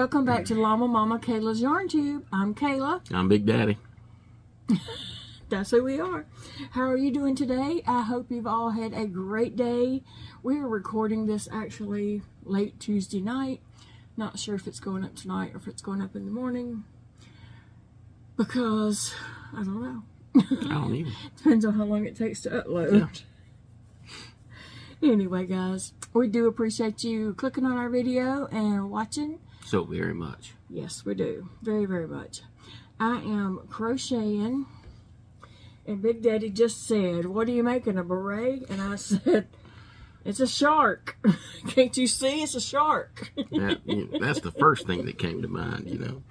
Welcome back to Llama Mama Kayla's Yarn Tube. I'm Kayla. I'm Big Daddy. That's who we are. How are you doing today? I hope you've all had a great day. We are recording this actually late Tuesday night. Not sure if it's going up tonight or if it's going up in the morning. Because, I don't know. I don't either. Depends on how long it takes to upload. Yeah. Anyway, guys, we do appreciate you clicking on our video and watching. So very much. Yes, we do. Very, very much. I am crocheting. And Big Daddy just said, "What are you making, a beret?" And I said, "It's a shark." Can't you see? It's a shark. That's the first thing that came to mind, you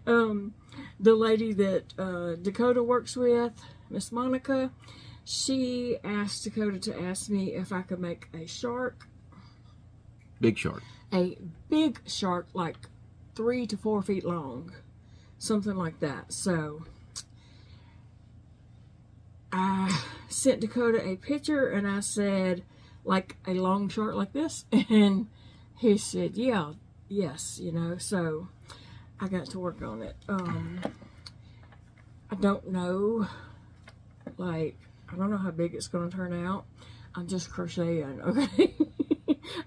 know. The lady that Dakota works with, Miss Monica, she asked Dakota to ask me if I could make a shark. Big shark. A big shark, like 3 to 4 feet long. Something like that. So I sent Dakota a picture and I said, like a long shark like this. And he said, yeah, yes, you know. So I got to work on it. I don't know, like, I don't know how big it's going to turn out. I'm just crocheting, okay?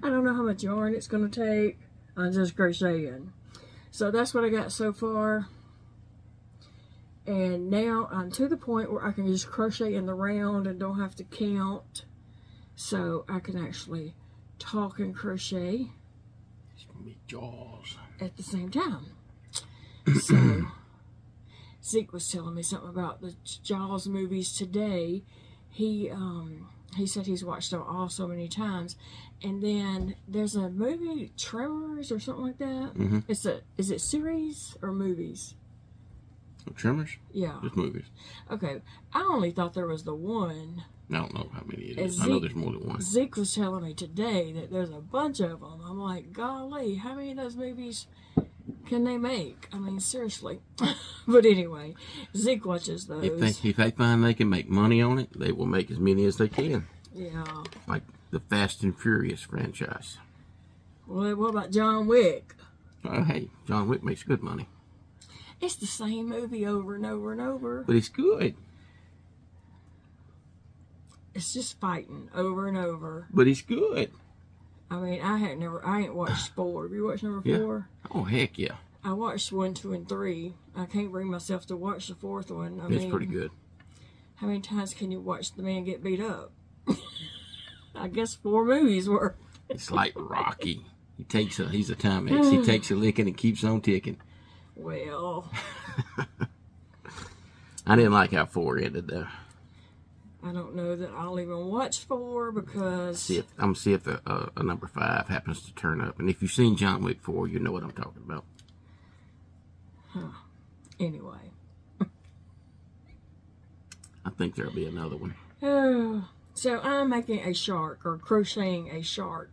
I don't know how much yarn it's going to take. I'm just crocheting. So that's what I got so far. And now I'm to the point where I can just crochet in the round and don't have to count. So I can actually talk and crochet. It's going to be jaws. At the same time. So Zeke was telling me something about the Jaws movies today. He said he's watched them all so many times. And then there's a movie, Tremors or something like that. Mm-hmm. Is it series or movies? Tremors? Yeah. Just movies. Okay. I only thought there was the one. I don't know how many it is. I know there's more than one. Zeke was telling me today that there's a bunch of them. I'm like, golly, how many of those movies can they make? I mean, seriously. But anyway, Zeke watches those. If they find they can make money on it, they will make as many as they can. Yeah. Like the Fast and Furious franchise. Well, what about John Wick? Oh, hey, John Wick makes good money. It's the same movie over and over and over. But it's good. It's just fighting over and over. But it's good. I mean, I ain't watched 4. Have you watched number 4? Oh, heck yeah. I watched 1, 2, and 3. I can't bring myself to watch the 4th one. It's pretty good. How many times can you watch the man get beat up? I guess 4 movies worth. It's like Rocky. He's a Timex. He takes a licking and keeps on ticking. Well. I didn't like how 4 ended though. I don't know that I'll even watch 4 because... I'm going to see if a number 5 happens to turn up. And if you've seen John Wick 4, you know what I'm talking about. Huh. Anyway. I think there'll be another one. So I'm making a shark, or crocheting a shark,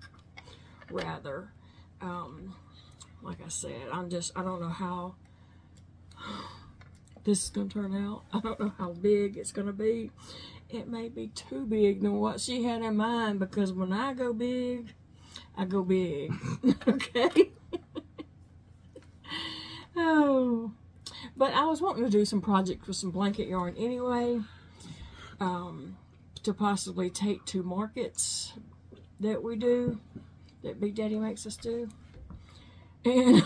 rather. Like I said, I don't know how this is going to turn out. I don't know how big it's going to be. It may be too big than what she had in mind, because when I go big, I go big. Okay? Oh. But I was wanting to do some projects with some blanket yarn anyway, to possibly take to markets that we do, that Big Daddy makes us do. And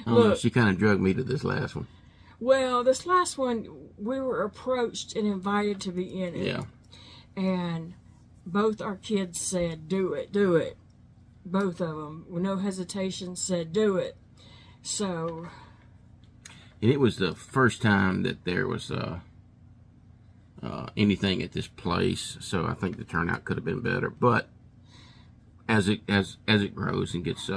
Look, she kind of drugged me to this last one. Well, this last one, we were approached and invited to be in it. Yeah. And both our kids said, do it, do it. Both of them, with no hesitation, said, do it. So. And it was the first time that there was anything at this place, so I think the turnout could have been better. But as it grows and gets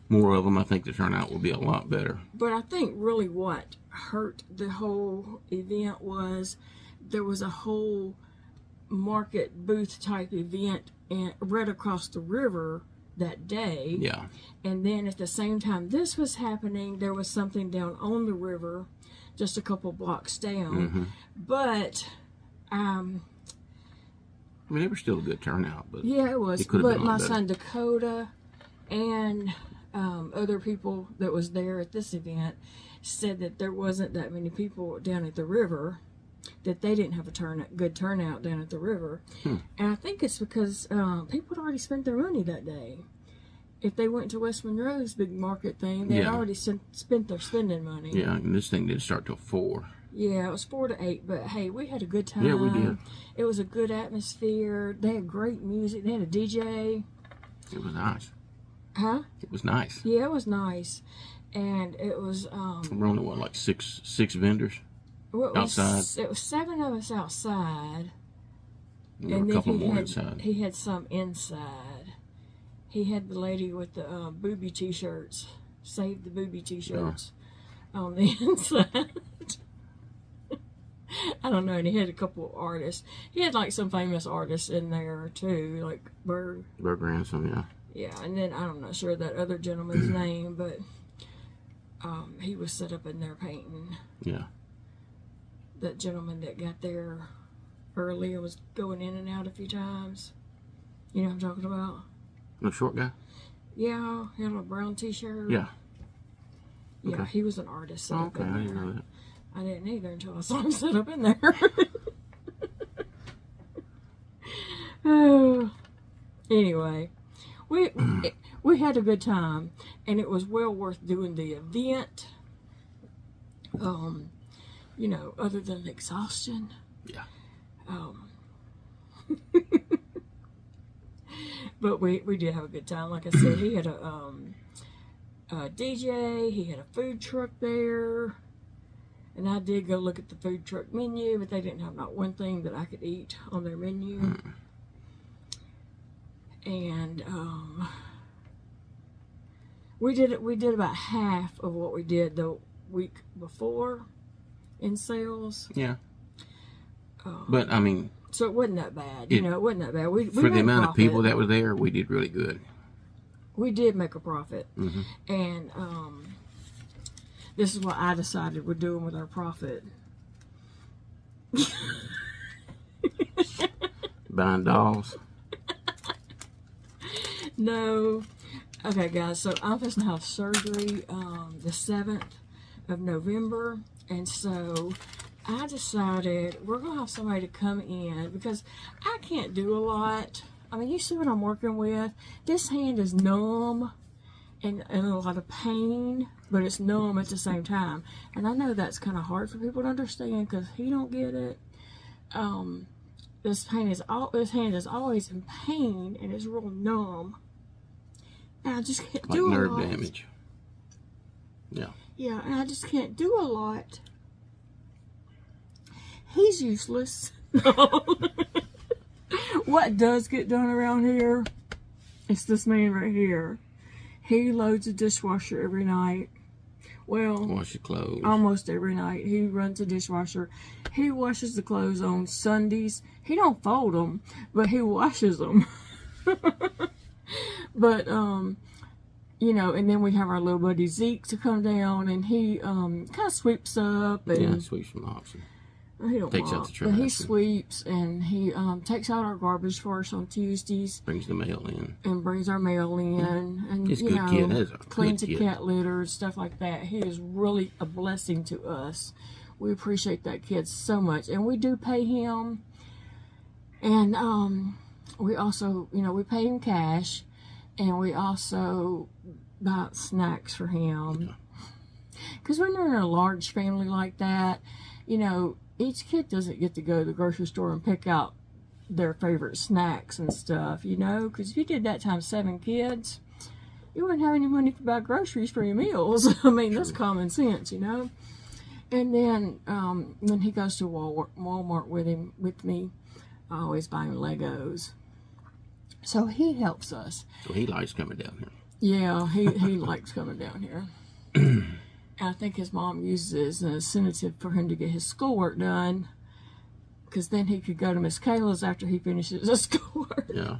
more of them, I think the turnout will be a lot better. But I think really what hurt the whole event was there was a whole market booth type event right across the river that day. Yeah. And then at the same time this was happening, there was something down on the river just a couple blocks down. Mm-hmm. But I mean, it was still a good turnout, but yeah, it was. It could have But been a my lot better. son Dakota and other people that was there at this event said that there wasn't that many people down at the river, that they didn't have a good turnout down at the river. And I think it's because people had already spent their money that day. If they went to West Monroe's big market thing, they had already spent their spending money. Yeah, and this thing didn't start till 4. Yeah, it was 4 to 8, but hey, we had a good time. Yeah, we did. It was a good atmosphere. They had great music. They had a DJ. It was nice. Huh? It was nice. Yeah, it was nice. And it was We're only like six vendors outside. It was 7 of us outside. There were a couple more inside. He had some inside. He had the lady with the booby t-shirts. Save the booby t-shirts on the inside. I don't know, and he had a couple of artists. He had like some famous artists in there too, like Burr Ransom, yeah. Yeah, and then I'm not sure that other gentleman's name, but he was set up in there painting. Yeah. That gentleman that got there early and was going in and out a few times. You know what I'm talking about? The short guy? Yeah, he had a brown t-shirt. Yeah. Yeah, Okay. He was an artist set up Okay, in I there. didn't know that. I didn't either until I saw him set up in there. Oh. Anyway, we had a good time, and it was well worth doing the event. You know, other than the exhaustion. Yeah. But we did have a good time. Like I said, he had a DJ. He had a food truck there. And I did go look at the food truck menu, but they didn't have not one thing that I could eat on their menu. And we did about half of what we did the week before in sales. Yeah. But I mean, so it wasn't that bad. You know, it wasn't that bad. We for the made a amount of profit. people that were there, we did really good. We did make a profit. And this is what I decided we're doing with our profit. Buying dolls. No. Okay, guys, so I'm supposed to have surgery the 7th of November. And so I decided we're going to have somebody to come in because I can't do a lot. I mean, you see what I'm working with. This hand is numb and in a lot of pain, but it's numb at the same time. And I know that's kind of hard for people to understand because he don't get it. This hand is always in pain and it's real numb. And I just can't do a lot. Like nerve damage. Yeah. Yeah, and I just can't do a lot. He's useless. What does get done around here? It's this man right here. He loads a dishwasher every night. Well, Wash your clothes. almost every night. He runs a dishwasher. He washes the clothes on Sundays. He don't fold them, but he washes them. But, you know, and then we have our little buddy Zeke to come down, and he kind of sweeps up. And Yeah, sweeps from option. he don't Takes out mop, the trash. but he sweeps, and he takes out our garbage for us on Tuesdays. Brings the mail in. And brings our mail in, and He's a you good know, kid. That is a cleans good the kid. cat litter and stuff like that. He is really a blessing to us. We appreciate that kid so much, and we do pay him. And we also, you know, we pay him cash, and we also buy snacks for him. Because when you're in a large family like that, you know, each kid doesn't get to go to the grocery store and pick out their favorite snacks and stuff, you know, because if you did that times 7 kids, you wouldn't have any money to buy groceries for your meals. I mean, that's common sense, you know. And then when he goes to Walmart with me, I always buy him Legos. So he helps us. So he likes coming down here. Yeah, he likes coming down here. I think his mom uses it as an incentive for him to get his schoolwork done, because then he could go to Miss Kayla's after he finishes his schoolwork. Yeah.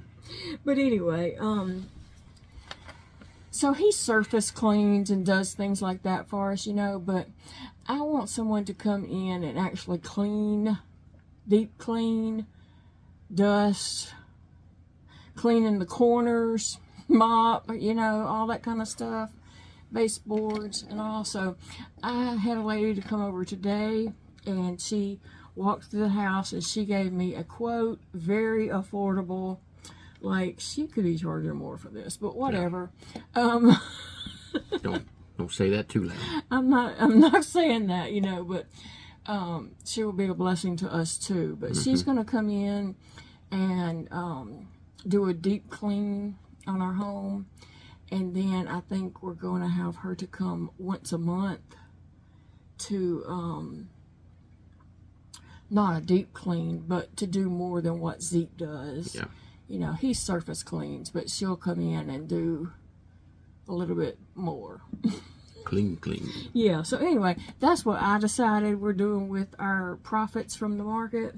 But anyway, so he surface cleans and does things like that for us, you know, but I want someone to come in and actually clean, deep clean dust, cleaning the corners, mop, you know, all that kind of stuff, baseboards and all. So I had a lady to come over today, and she walked through the house and she gave me a quote, very affordable. Like, she could be charging more for this, but whatever. Yeah. Don't say that too loud. I'm not saying that, you know, but she will be a blessing to us too. But she's going to come in and do a deep clean on our home, and then I think we're going to have her to come once a month to not a deep clean, but to do more than what Zeke does. Yeah. You know, he surface cleans, but she'll come in and do a little bit more. Clean. Yeah, so anyway, that's what I decided we're doing with our profits from the market.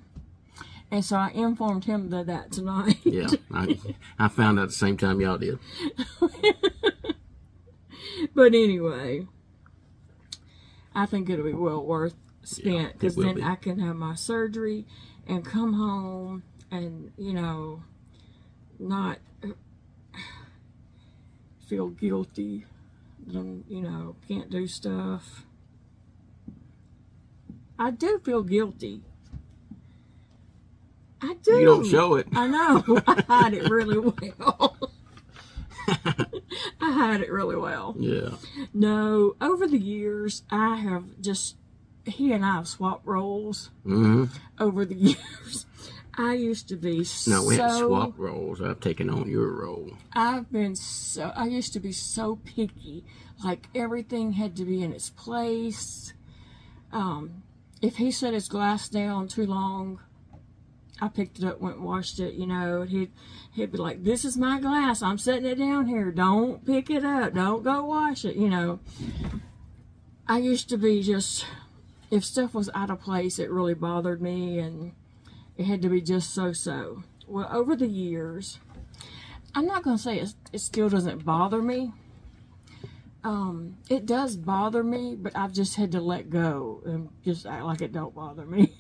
And so I informed him of that tonight. Yeah, I found out at the same time y'all did. But anyway, I think it'll be well worth spent, because then I can have my surgery and come home and, you know, not feel guilty, you know, can't do stuff. I do feel guilty. I do. You don't show it. I know. I hide it really well. I hide it really well. Yeah. No, over the years, I have just, he and I have swapped roles over the years. I used to be No, we had swapped roles. I've taken on your role. I used to be so picky. Like, everything had to be in its place. If he set his glass down too long, I picked it up, went and washed it, you know. He'd be like, this is my glass. I'm setting it down here. Don't pick it up. Don't go wash it, you know. I used to be just, if stuff was out of place, it really bothered me, and it had to be just so. Well, over the years, I'm not going to say it still doesn't bother me. It does bother me, but I've just had to let go and just act like it don't bother me.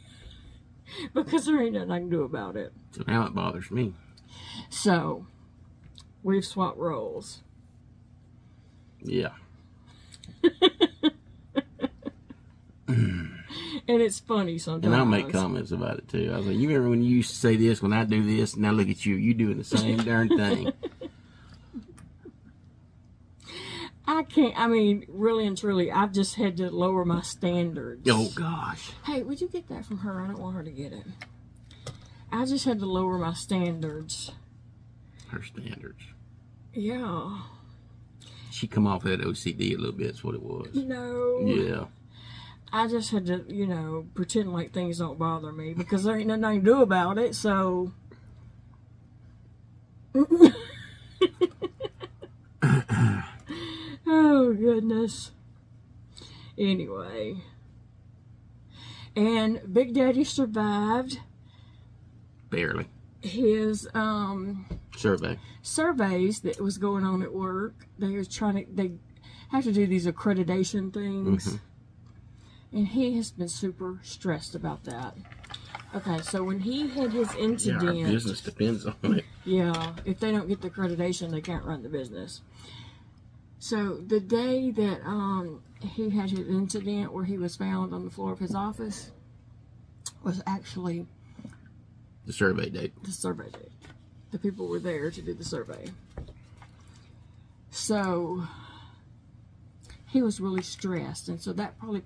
Because there ain't nothing I can do about it. So now it bothers me. So, we've swapped roles. Yeah. And it's funny sometimes. And I'll make comments about it too. I was like, you remember when you used to say this when I do this? Now look at you. You doing the same darn thing. I can't, I mean, really and truly, I've just had to lower my standards. Oh, gosh. Hey, would you get that from her? I don't want her to get it. I just had to lower my standards. Her standards. Yeah. She come off that OCD a little bit, that's what it was. No. Yeah. I just had to, you know, pretend like things don't bother me, because there ain't nothing I can do about it, so. Oh, goodness. Anyway. And Big Daddy survived Barely. his Surveys that was going on at work. They have to do these accreditation things. And he has been super stressed about that. Okay, so when he had his incident... Yeah, our business depends on it. Yeah, if they don't get the accreditation, they can't run the business. So the day that he had his incident where he was found on the floor of his office was actually... The survey date. The survey date. The people were there to do the survey. So... he was really stressed, and so that probably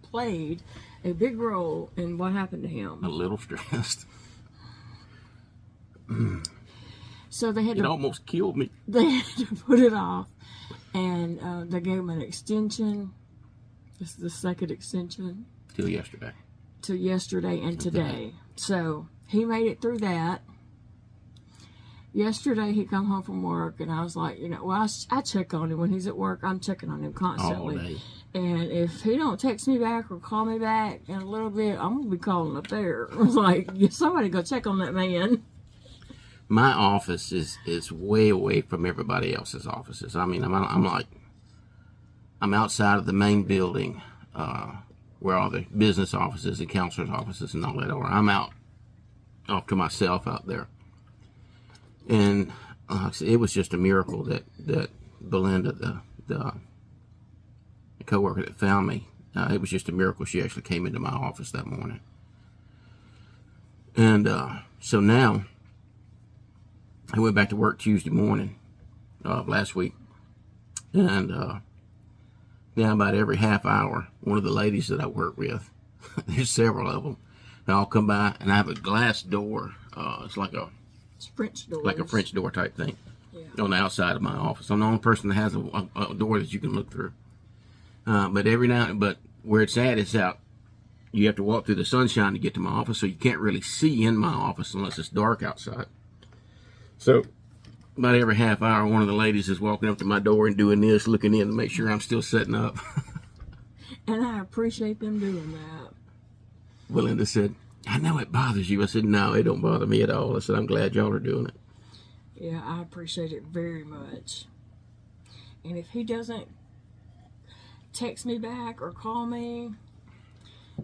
played a big role in what happened to him. A little stressed. So they had it almost killed me. They had to put it off, and they gave him an extension. This is the second extension. Till yesterday. Till yesterday and today. So he made it through that. Yesterday, he come home from work, and I was like, you know, well, I check on him when he's at work. I'm checking on him constantly. All day. And if he don't text me back or call me back in a little bit, I'm going to be calling up there. I was like, somebody go check on that man. My office is way away from everybody else's offices. I mean, I'm outside of the main building where all the business offices and counselors' offices and all that are. I'm out off to myself out there. And it was just a miracle that Belinda, the coworker that found me, it was just a miracle she actually came into my office that morning. And so now I went back to work Tuesday morning of last week, and now about every half hour, one of the ladies that I work with, there's several of them, they all come by, and I have a glass door. It's like a French doors. Like a French door type thing, yeah. On the outside of my office. I'm the only person that has a door that you can look through. But where it's at, it's out. You have to walk through the sunshine to get to my office, so you can't really see in my office unless it's dark outside. So about every half hour, one of the ladies is walking up to my door and doing this, looking in to make sure I'm still setting up. And I appreciate them doing that. Belinda said, I know it bothers you. I said, no, it don't bother me at all. I said, I'm glad y'all are doing it. Yeah, I appreciate it very much. And if he doesn't text me back or call me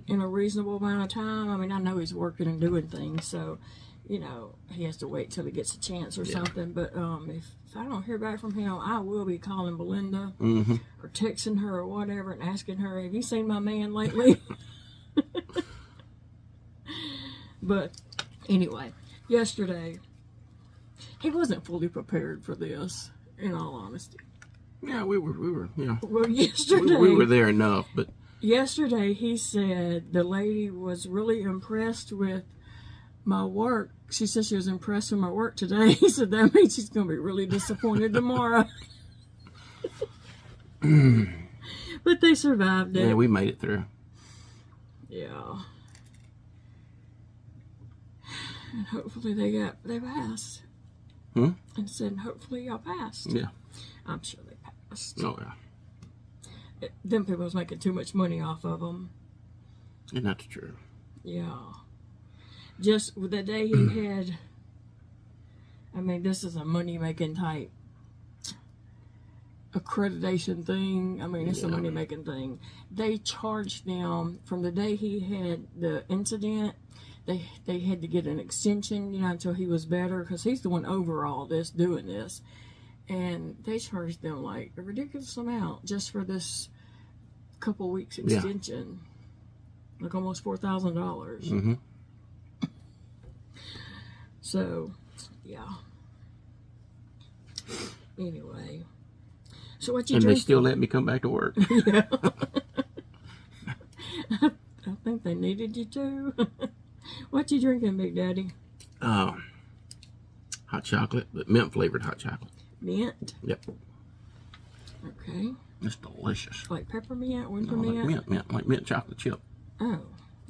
in a reasonable amount of time, I mean, I know he's working and doing things, so, you know, he has to wait till he gets a chance or something. But if I don't hear back from him, I will be calling Belinda or texting her or whatever and asking her, have you seen my man lately? But anyway, yesterday, he wasn't fully prepared for this, in all honesty. Yeah, we were, you know. Well, yesterday... We were there enough, but... Yesterday, he said the lady was really impressed with my work. She said she was impressed with my work today. He said that means she's going to be really disappointed tomorrow. But they survived it. Yeah, we made it through. Yeah. And hopefully they passed. And said, hopefully y'all passed. Yeah. I'm sure they passed. Oh, yeah. Them people was making too much money off of them. And that's true. Yeah. Just with the day he had, I mean, this is a money-making type accreditation thing. I mean, it's a money-making thing. They charged them from the day he had the incident. They had to get an extension, you know, until he was better, because he's the one over all this, doing this. And they charged them like a ridiculous amount just for this couple weeks extension. Yeah. Like almost $4,000. So, yeah. Anyway. So what you and drink? They still let me come back to work. Yeah. I think they needed you too. What you drinking, Big Daddy? Hot chocolate, but mint flavored hot chocolate. Mint? Yep. Okay. It's delicious. Like peppermint, winter like mint chocolate chip. Oh,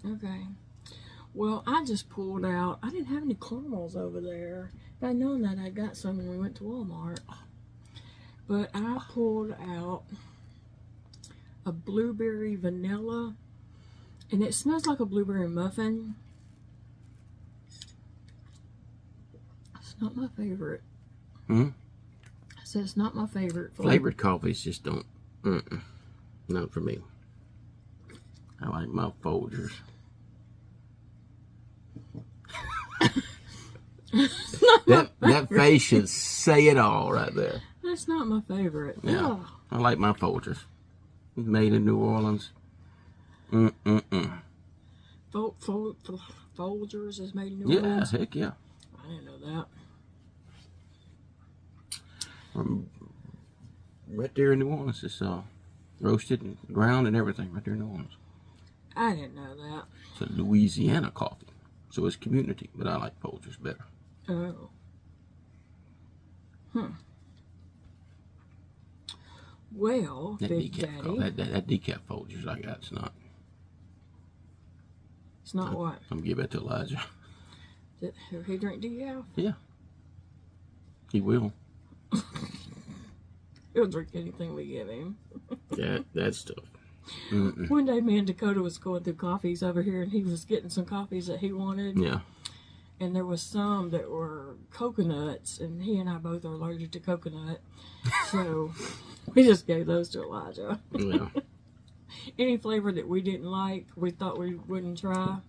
okay. Well, I just pulled out, I didn't have any caramels over there. If I'd known that, I got some when we went to Walmart. But I pulled out a blueberry vanilla, and it smells like a blueberry muffin. It's not my favorite. I said it's not my favorite. Flavored coffees just don't, not for me. I like my Folgers. that face should say it all right there. That's not my favorite. Yeah, I like my Folgers. Made in New Orleans. Folgers is made in New Orleans? Yeah, heck yeah. I didn't know that. Right there in New Orleans. It's roasted and ground and everything right there in New Orleans. I didn't know that. It's a Louisiana coffee. So it's community, but I like Folgers better. Oh. Well, that Big decaf, Daddy. That decaf Folgers I got, it's not. It's not what? I'm going to give that to Elijah. Will he drink decaf? Yeah. He will. He'll drink anything we give him. That stuff. One day, me and Dakota was going through coffees over here, and he was getting some coffees that he wanted. Yeah. And there was some that were coconuts, and he and I both are allergic to coconut. So we just gave those to Elijah. Yeah. Any flavor that we didn't like, we thought we wouldn't try.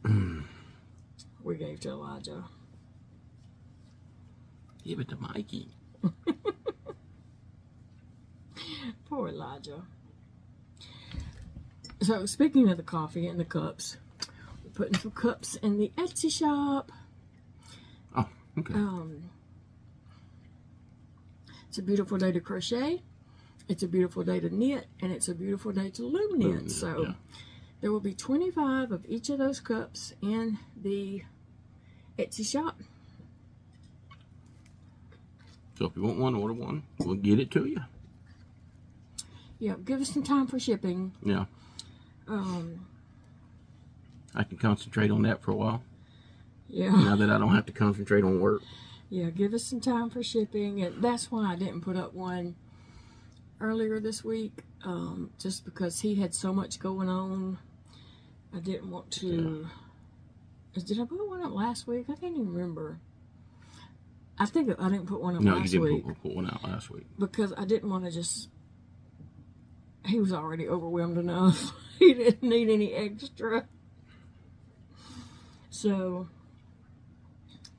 we gave to Elijah. Give it to Mikey. Poor Elijah. So, speaking of the coffee and the cups, we're putting some cups in the Etsy shop. Oh, okay. It's a beautiful day to crochet. It's a beautiful day to knit, and it's a beautiful day to loom knit. So, yeah. There will be 25 of each of those cups in the Etsy shop. So if you want one, order one. We'll get it to you. Yeah, give us some time for shipping. Yeah. I can concentrate on that for a while. Yeah. Now that I don't have to concentrate on work. Yeah, give us some time for shipping. And that's why I didn't put up one earlier this week. Just because he had so much going on. I didn't want to... Yeah. Did I put one up last week? I can't even remember. I think I didn't put one up last week. No, you didn't put one out last week. Because I didn't want to just... He was already overwhelmed enough. He didn't need any extra. So,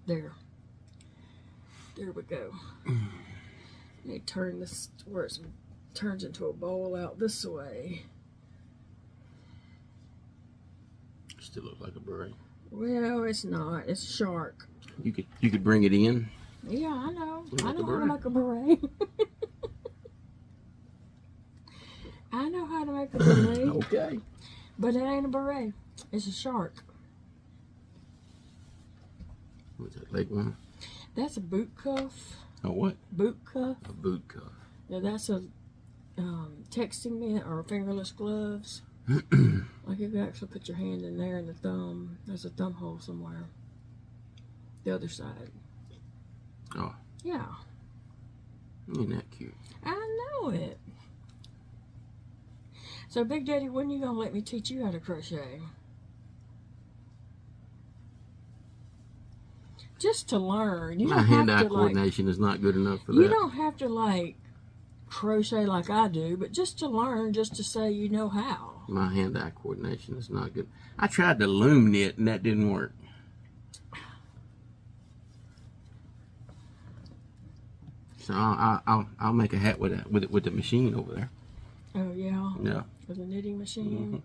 there. There we go. Let me turn this where it turns into a bowl out this way. Still looks like a beret. Well, it's not. It's a shark. You could bring it in. Yeah, I know. Like I know how to beret. make a beret. I know how to make a beret. Okay. But it ain't a beret. It's a shark. What's that, leg one? That's a boot cuff. A what? Boot cuff. A boot cuff. Now that's a texting mitt or fingerless gloves. Like you can actually put your hand in there and the thumb. There's a thumb hole somewhere. The other side. Oh. Yeah. Isn't that cute? I know it. So, Big Daddy, when are you going to let me teach you how to crochet? Just to learn. You My don't have hand-eye to, coordination is not good enough for that. You don't have to, like, crochet like I do, but just to learn, just to say you know how. My hand-eye coordination is not good. I tried to loom knit, and that didn't work. So I'll make a hat with the machine over there. Oh, yeah? Yeah. With a knitting machine.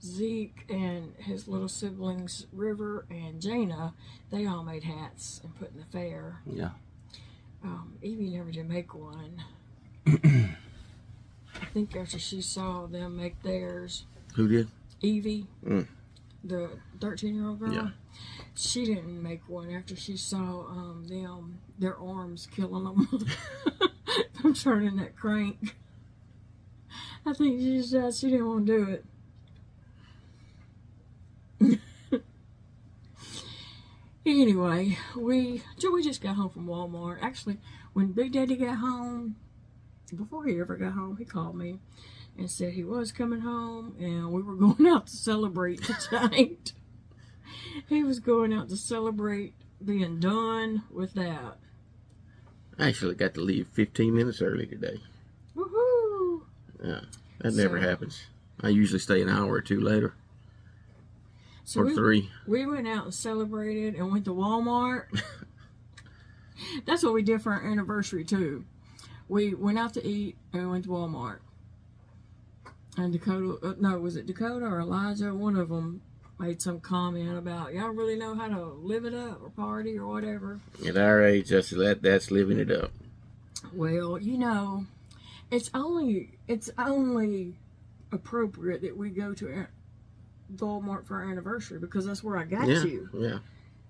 Zeke and his little siblings, River and Jana, they all made hats and put in the fair. Yeah. Evie never did make one. I think after she saw them make theirs. Who did? Evie, the 13-year-old girl. Yeah. She didn't make one after she saw their arms killing them from turning that crank. I think she said she didn't want to do it. Anyway, we just got home from Walmart. Actually, when Big Daddy got home, before he ever got home, he called me and said he was coming home and we were going out to celebrate tonight. He was going out to celebrate being done with that. I actually got to leave 15 minutes early today. Woohoo! Yeah, that never happens. I usually stay an hour or two later. Or 3. We went out and celebrated and went to Walmart. That's what we did for our anniversary too. We went out to eat and we went to Walmart. And Dakota, no, was it Dakota or Elijah? One of them made some comment about, y'all really know how to live it up or party or whatever. At our age, that's living it up. Well, you know, it's only appropriate that we go to Walmart for our anniversary because that's where I got you. Yeah.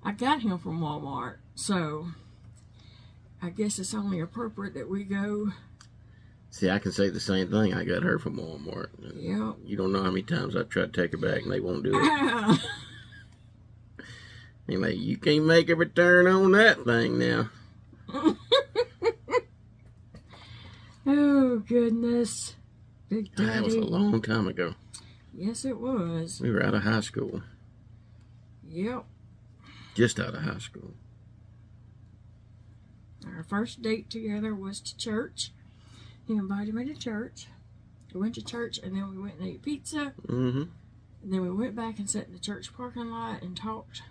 I got him from Walmart, so I guess it's only appropriate that we go. See, I can say the same thing. I got her from Walmart. Yeah. You don't know how many times I've tried to take her back and they won't do it. They're like, you can't make a return on that thing now. Oh, goodness. Big Daddy. That was a long time ago. Yes, it was. We were out of high school. Yep. Just out of high school. Our first date together was to church. He invited me to church. We went to church and then we went and ate pizza. Mm-hmm. And then we went back and sat in the church parking lot and talked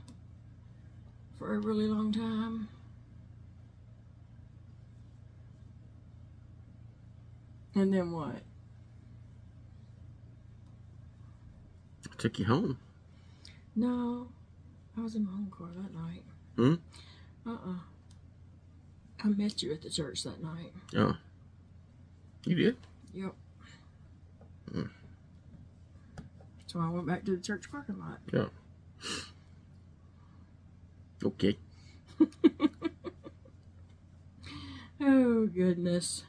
for a really long time. And then what? I took you home. No, I was in my own car that night. I met you at the church that night. Oh. You did? Yep. So I went back to the church parking lot. Yeah. Okay. Oh, goodness.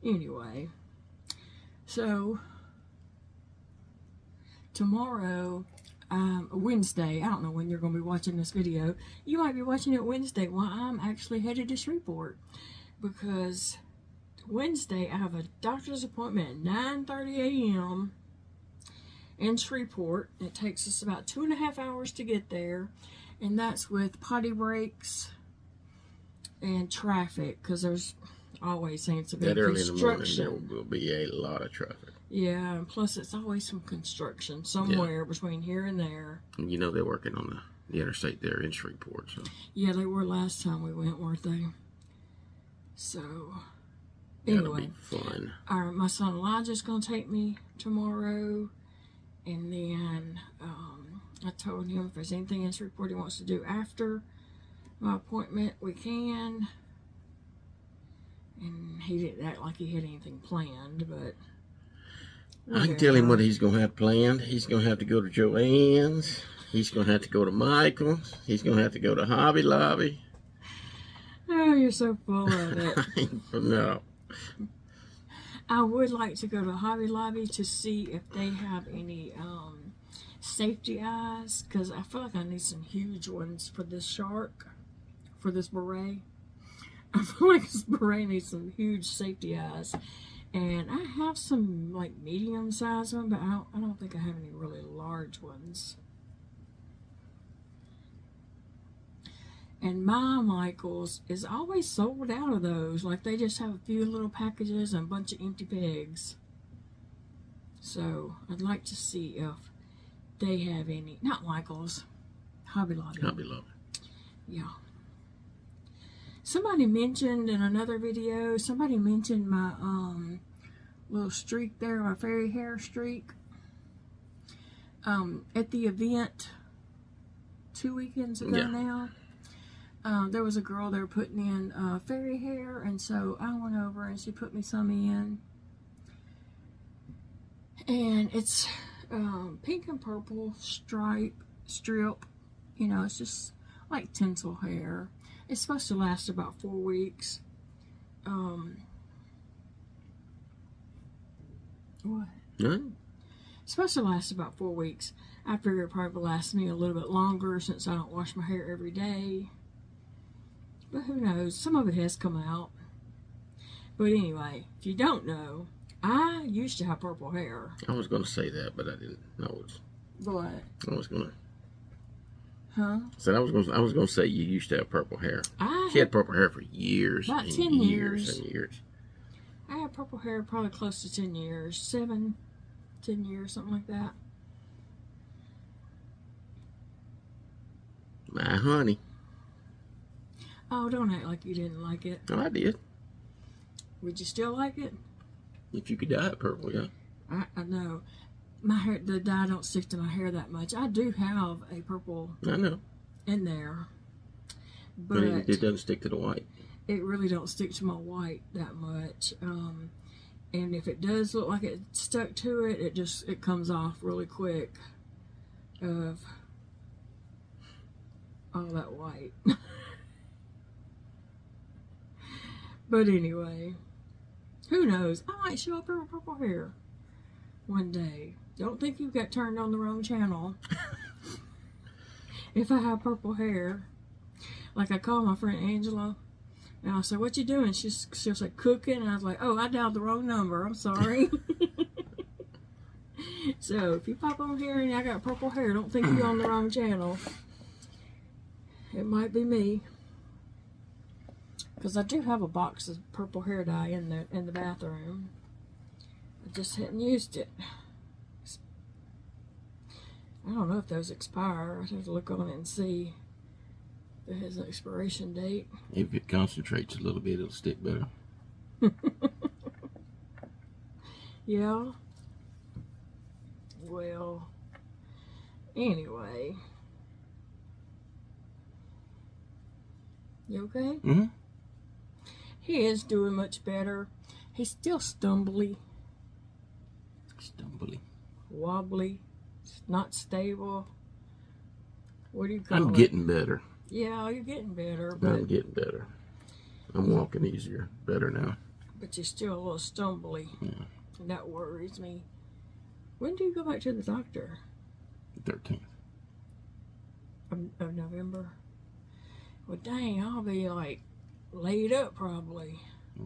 Anyway, so tomorrow, Wednesday, I don't know when you're going to be watching this video. You might be watching it Wednesday while I'm actually headed to Shreveport, because Wednesday I have a doctor's appointment at 9:30 a.m. in Shreveport. It takes us about 2.5 hours to get there, and that's with potty breaks and traffic, because there's always seems to be that early construction. In the morning, there will be a lot of traffic. Yeah, and plus it's always some construction somewhere between here and there. And you know they're working on the interstate there in Shreveport. So yeah, they were last time we went, weren't they? So that'll anyway, be fun. My son Elijah's gonna take me tomorrow, and then I told him if there's anything in Shreveport he wants to do after my appointment, we can. And he didn't act like he had anything planned, but whatever. I can tell him what he's going to have planned. He's going to have to go to Joann's. He's going to have to go to Michael's. He's going to have to go to Hobby Lobby. Oh, you're so full of it. No. I would like to go to Hobby Lobby to see if they have any safety eyes, because I feel like I need some huge ones for this shark, for this beret. I feel like this beret needs some huge safety eyes, and I have some like medium size ones, but I don't think I have any really large ones. And my Michael's is always sold out of those. Like they just have a few little packages and a bunch of empty pegs. So I'd like to see if they have any. Not Michael's, Hobby Lobby. Hobby Lobby. Yeah. Somebody mentioned in another video, somebody mentioned my little streak there, my fairy hair streak. At the event 2 weekends ago now, there was a girl there putting in fairy hair, and so I went over and she put me some in. And it's pink and purple strip, you know, it's just like tinsel hair. It's supposed to last about 4 weeks. What? None. It's supposed to last about 4 weeks. I figure it probably lasts me a little bit longer since I don't wash my hair every day. But who knows? Some of it has come out. But anyway, if you don't know, I used to have purple hair. I was going to say that, but I didn't know it. What? I was going to. Huh? Said I was going to say you used to have purple hair. She had purple hair for years. About and 10 years. And years. I had purple hair probably close to 10 years. 10 years, something like that. My honey. Oh, don't act like you didn't like it. Oh, I did. Would you still like it? If you could dye it purple, yeah. I know. My hair, the dye don't stick to my hair that much. I do have a purple I know. in there. But it doesn't stick to the white. It really don't stick to my white that much. And if it does look like it stuck to it, it comes off really quick of all that white. But anyway, who knows? I might show up here with purple hair one day. Don't think you got turned on the wrong channel. If I have purple hair, like I call my friend Angela, and I said, "What you doing?" She was like, "Cooking." And I was like, "Oh, I dialed the wrong number. I'm sorry." So if you pop on here and I got purple hair, don't think you're on the wrong channel. It might be me, because I do have a box of purple hair dye in the bathroom. I just hadn't used it. I don't know if those expire. I have to look on it and see if it has an expiration date. If it concentrates a little bit, it'll stick better. Yeah. Well, anyway. You okay? Mm-hmm. He is doing much better. He's still stumbly. Stumbly. Wobbly. Not stable. What do you call it? I'm getting better. Yeah, you're getting better. But, I'm getting better. I'm walking easier. Better now. But you're still a little stumbly. Yeah. And that worries me. When do you go back to the doctor? 13th. Of November? Well, dang, I'll be like laid up probably.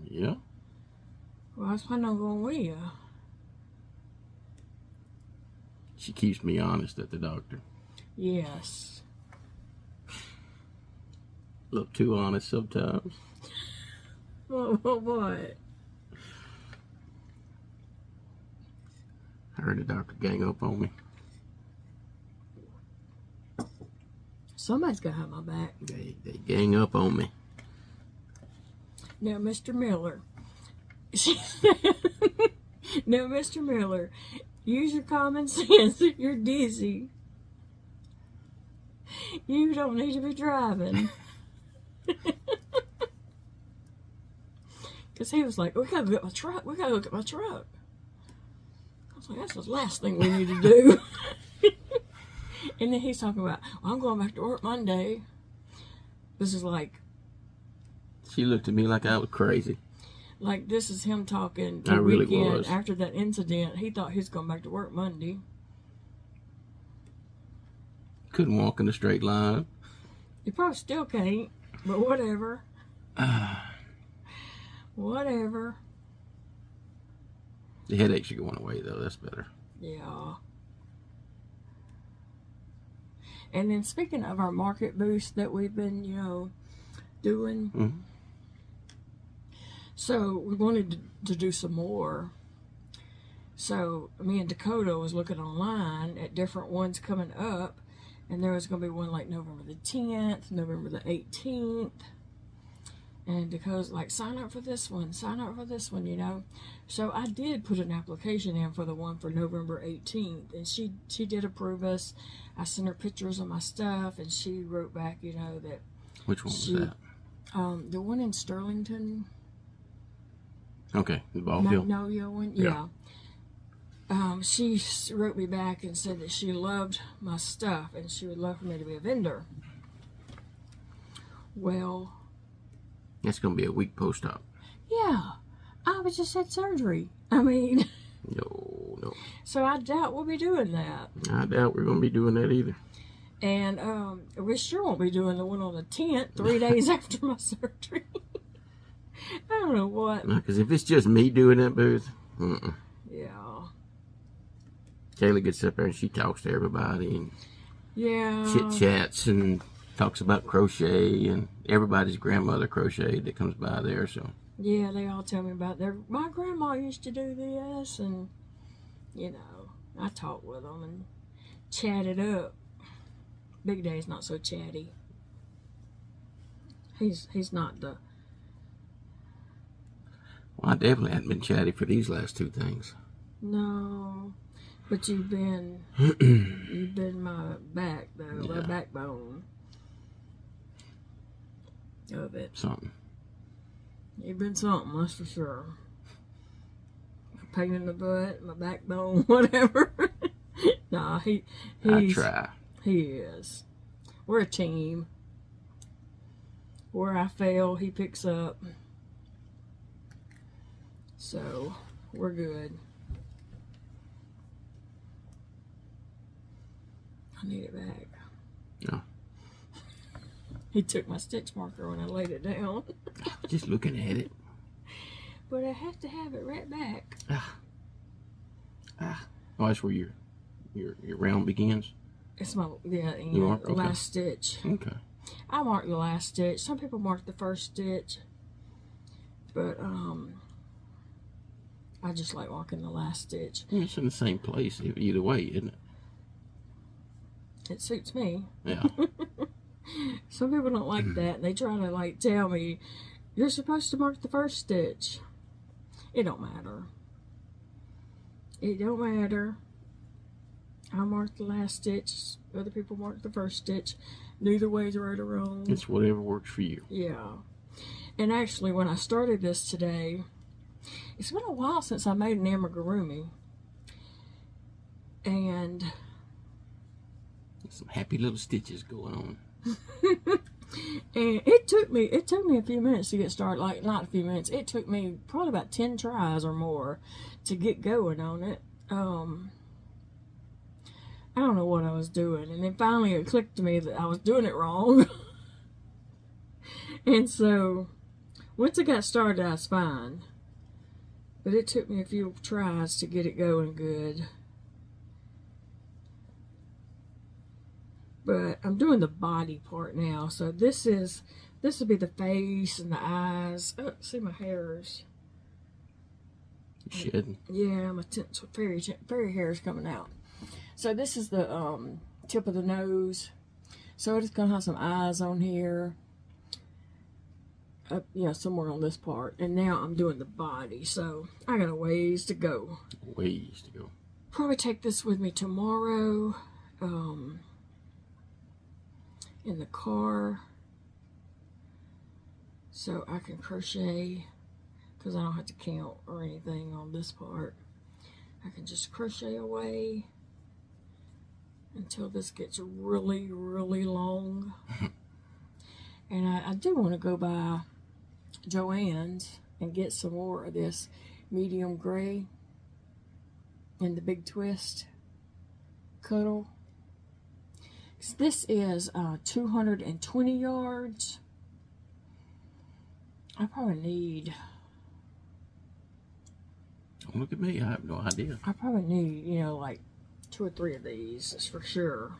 Yeah. Well, I was planning on going with you. She keeps me honest at the doctor. Yes. A little too honest sometimes. What? I heard the doctor gang up on me. Somebody's got to have my back. They gang up on me. Now, Mr. Miller. Now, Mr. Miller, use your common sense if you're dizzy. You don't need to be driving. Because he was like, we gotta go get my truck. We gotta go get my truck. I was like, that's the last thing we need to do. And then he's talking about, well, I'm going back to work Monday. This is like... She looked at me like I was crazy. Like, this is him talking I the really weekend was. after that incident. He thought he was going back to work Monday. Couldn't walk in a straight line. You probably still can't, but whatever. Whatever. The headaches are going away, though. That's better. Yeah. And then speaking of our market boost that we've been, doing. Mm-hmm. So we wanted to do some more. So me and Dakota was looking online at different ones coming up. And there was going to be one like November the 10th, November the 18th. And Dakota's like, sign up for this one, So I did put an application in for the one for November 18th. And she did approve us. I sent her pictures of my stuff. And she wrote back, that... Which one was that? The one in Sterlington. Okay, the ball field. Magnolia one, yeah. She wrote me back and said that she loved my stuff and she would love for me to be a vendor. Well, That's going to be a week post-op. yeah, I was just had surgery. I mean, No. so I doubt we'll be doing that. I doubt we're going to be doing that either. And we sure won't be doing the one on the 10th, 3 days after my surgery. I don't know what. Because if it's just me doing that booth, Yeah. Kayla gets up there and she talks to everybody and Yeah. chit-chats and talks about crochet and everybody's grandmother crocheted that comes by there. So Yeah, they all tell me about my grandma used to do this, and I talked with them and chatted up. Big Day's not so chatty. He's not the... Well, I definitely hadn't been chatty for these last two things. No, but you've been my back though, my backbone of it. Something. You've been something, that's for sure. Pain in the butt, my backbone, whatever. Nah, he's... I try. He is. We're a team. Where I fail, he picks up. So, we're good. I need it back. Yeah. He took my stitch marker when I laid it down. Just looking at it. But I have to have it right back. Oh, that's where your round begins? It's my, You mark? the Okay. last stitch. Okay. I mark the last stitch. Some people mark the first stitch. But, I just like marking the last stitch. It's in the same place either way, isn't it? It suits me. Yeah. Some people don't like that. They try to like tell me, you're supposed to mark the first stitch. It don't matter. It don't matter. I mark the last stitch. Other people mark the first stitch. Neither way's right or wrong. It's whatever works for you. Yeah. And actually, when I started this today, it's been a while since I made an amigurumi. And some happy little stitches going on. and it took me a few minutes to get started. Like, not a few minutes. It took me probably about 10 tries or more to get going on it. I don't know what I was doing, and then finally it clicked to me that I was doing it wrong. And so once I got started, I was fine, but it took me a few tries to get it going good. But I'm doing the body part now, so this will be the face and the eyes. Oh, see my hairs. Shedding. Yeah, my fairy hair is coming out. So this is the tip of the nose. So it's gonna have some eyes on here. Up, somewhere on this part. And now I'm doing the body. So I got a ways to go. Ways to go. Probably take this with me tomorrow. In the car. So I can crochet. Because I don't have to count or anything on this part. I can just crochet away until this gets really, really long. And I do want to go by Joann's and get some more of this medium gray and the big twist cuddle. This is 220 yards. I probably need... Don't look at me, I have no idea. I probably need, like 2 or 3 of these for sure.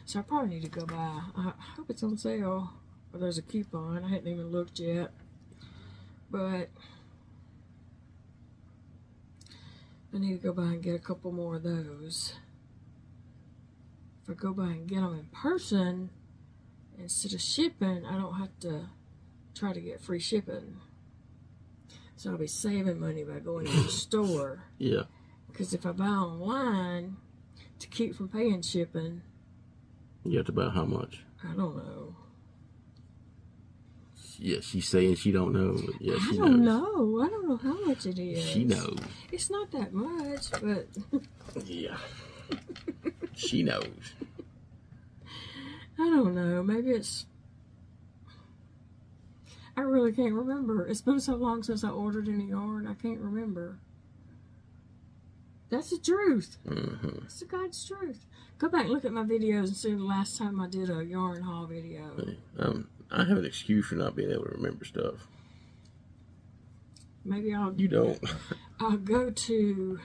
So I probably need to go buy. I hope it's on sale or there's a coupon. I hadn't even looked yet, but I need to go by and get a couple more of those. If I go by and get them in person instead of shipping, I don't have to try to get free shipping. So I'll be saving money by going to the store. Yeah. Because if I buy online, to keep from paying shipping... You have to buy how much? I don't know. Yeah, she's saying she don't know. But yeah, she knows. I don't know. I don't know how much it is. She knows. It's not that much, but... Yeah. She knows. I don't know. Maybe it's... I really can't remember. It's been so long since I ordered any yarn. I can't remember. That's the truth. Mm-hmm. It's the God's truth. Go back and look at my videos and see the last time I did a yarn haul video. I have an excuse for not being able to remember stuff. Maybe I'll... You don't. I'll go to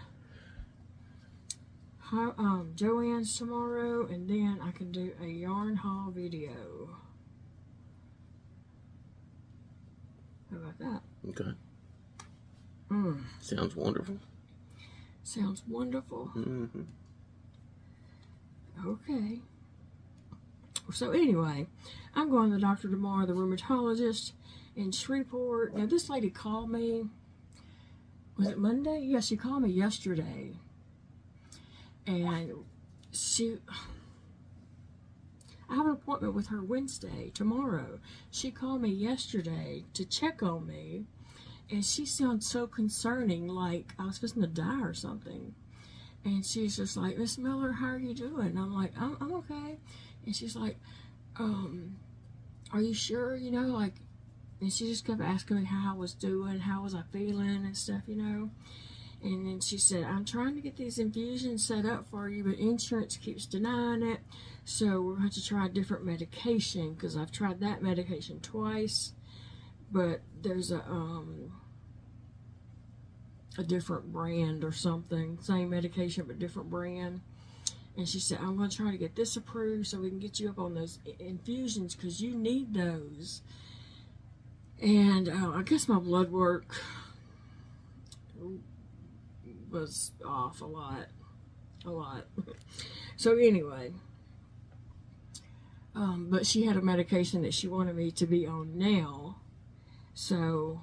Joann's tomorrow, and then I can do a yarn haul video. How about that? Okay. Sounds wonderful. Sounds wonderful. Mm-hmm. Okay. So anyway, I'm going to the doctor tomorrow, the rheumatologist in Shreveport. Now this lady called me, was it Monday? Yeah, she called me yesterday. And I have an appointment with her Wednesday, tomorrow. She called me yesterday to check on me, and she sounds so concerning, like I was supposed to die or something. And she's just like, Miss Miller, how are you doing? And I'm like, I'm okay. And she's like, are you sure, like, and she just kept asking me how I was doing, how was I feeling and stuff, And then she said, I'm trying to get these infusions set up for you, but insurance keeps denying it. So we're going to try a different medication, because I've tried that medication twice, but there's a different brand or something. Same medication, but different brand. And she said, I'm going to try to get this approved so we can get you up on those infusions, because you need those. And I guess my blood work was off a lot. So anyway, But she had a medication that she wanted me to be on now. So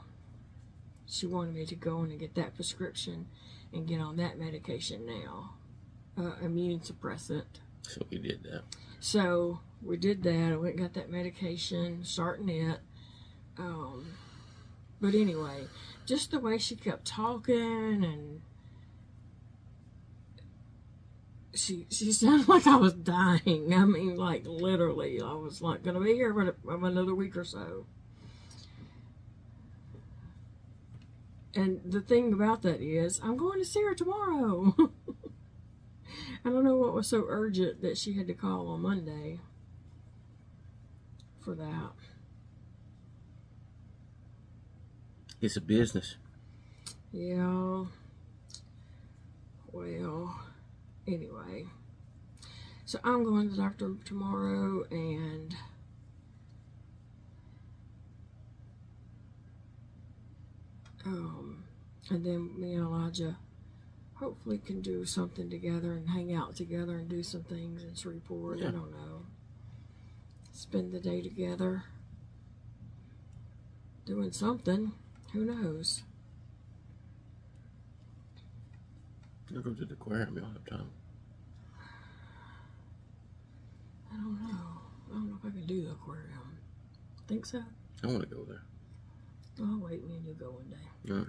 she wanted me to go in and get that prescription and get on that medication now. Immune suppressant. So we did that. So we did that. I went and got that medication, starting it. But anyway, just the way she kept talking, and she sounded like I was dying. I mean, like literally, I was like gonna be here for another week or so. And the thing about that is, I'm going to see her tomorrow. I don't know what was so urgent that she had to call on Monday for that. It's a business. Yeah. Well, anyway. So I'm going to the doctor tomorrow, and then me and Elijah hopefully can do something together and hang out together and do some things and report. Yeah. I don't know. Spend the day together doing something. Who knows? You'll go to the aquarium. You'll have time. I don't know. I don't know if I can do the aquarium. Think so? I want to go there. I'll wait, me and you go one day. All right.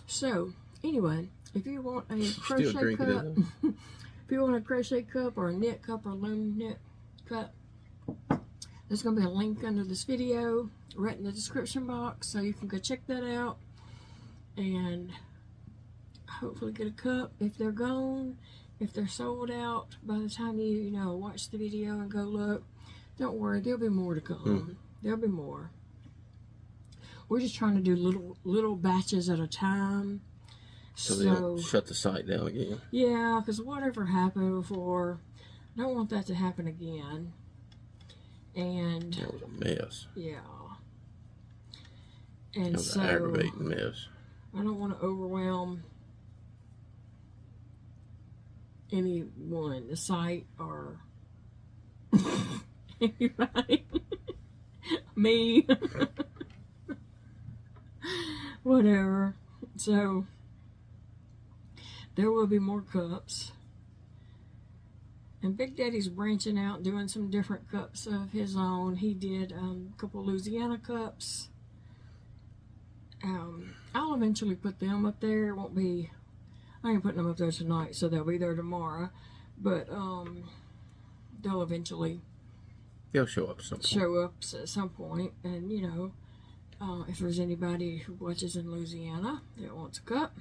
So, anyway, if you want a Still crochet drinking cup, it. if you want a crochet cup or a knit cup or loom knit cup, there's going to be a link under this video right in the description box, so you can go check that out and hopefully get a cup. If they're gone, if they're sold out by the time you watch the video and go look, don't worry, there'll be more to come. There'll be more. We're just trying to do little batches at a time. So they don't shut the site down again. Yeah, because whatever happened before, I don't want that to happen again. And that was a mess. Yeah. And That was so an aggravating mess. I don't want to overwhelm anyone, the site, or anybody. Me. Whatever. So there will be more cups. And Big Daddy's branching out, doing some different cups of his own. He did a couple Louisiana cups. I'll eventually put them up there. It won't be, I ain't putting them up there tonight, so they'll be there tomorrow. But they'll eventually show up at some point. And if there's anybody who watches in Louisiana that wants a cup,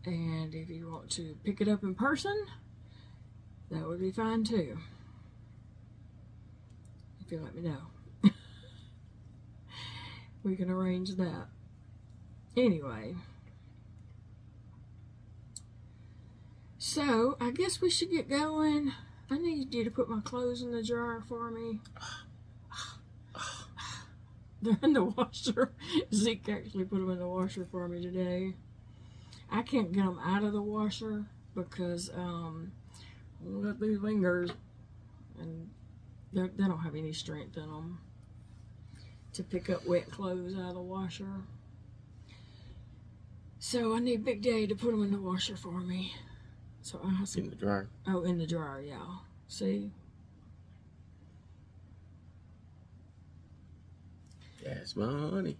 and if you want to pick it up in person, that would be fine too, if you let me know. We can arrange that. Anyway, so I guess we should get going. I need you to put my clothes in the dryer for me. They're in the washer. Zeke actually put them in the washer for me today. I can't get them out of the washer because I've got these fingers and they don't have any strength in them to pick up wet clothes out of the washer. So I need Big Daddy to put them in the washer for me. So I have some in the dryer. Oh, in the dryer, yeah. See? That's my honey.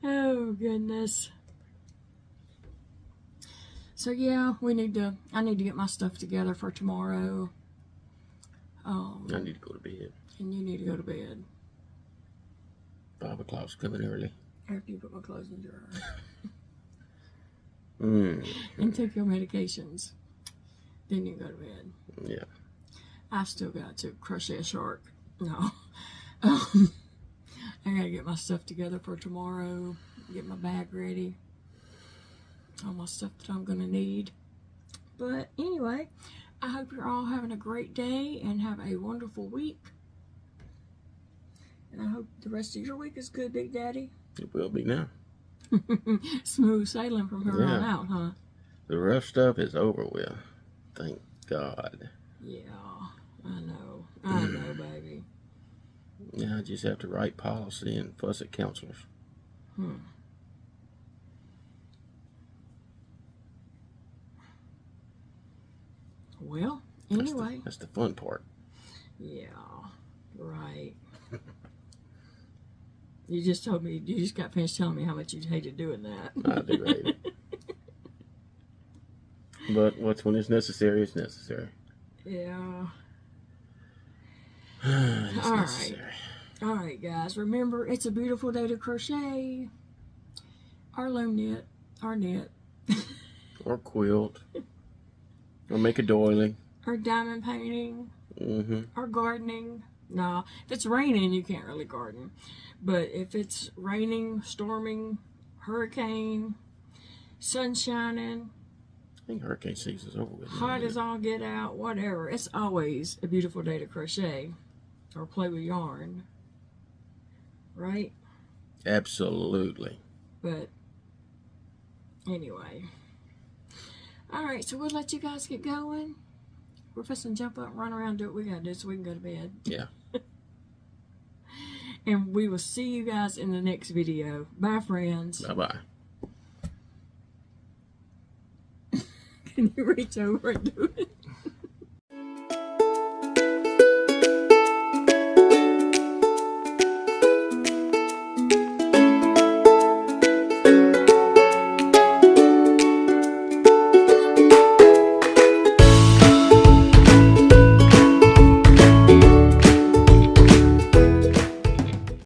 Oh goodness. So yeah, I need to get my stuff together for tomorrow. I need to go to bed. And you need to go to bed. 5 o'clock's coming early. After you put my clothes in the dryer. And take your medications. Then you go to bed. Yeah. I still got to crochet a shark. No. I gotta get my stuff together for tomorrow. Get my bag ready. All my stuff that I'm gonna need. But anyway, I hope you're all having a great day and have a wonderful week. And I hope the rest of your week is good, Big Daddy. It will be now. Smooth sailing from here on out, huh? The rough stuff is over with. Thank God. Yeah, I know. I know, baby. Yeah, I just have to write policy and fuss at counselors. Well, anyway. That's the fun part. Yeah, right. You just told me, you just got finished telling me how much you hated doing that. I do hate it. But when it's necessary, it's necessary. Yeah. It's necessary. All right, guys. Remember, it's a beautiful day to crochet. Or loom knit. Or knit. Or quilt. Or make a doily. Or diamond painting. Or gardening. No, if it's raining, you can't really garden. But if it's raining, storming, hurricane, sun shining, I think hurricane season's over with. hot as all get out, whatever, it's always a beautiful day to crochet or play with yarn. Right? Absolutely. But anyway. Alright, so we'll let you guys get going. We're fixing to jump up and run around and do what we gotta do so we can go to bed. Yeah. And we will see you guys in the next video. Bye, friends. Bye-bye. Can you reach over and do it?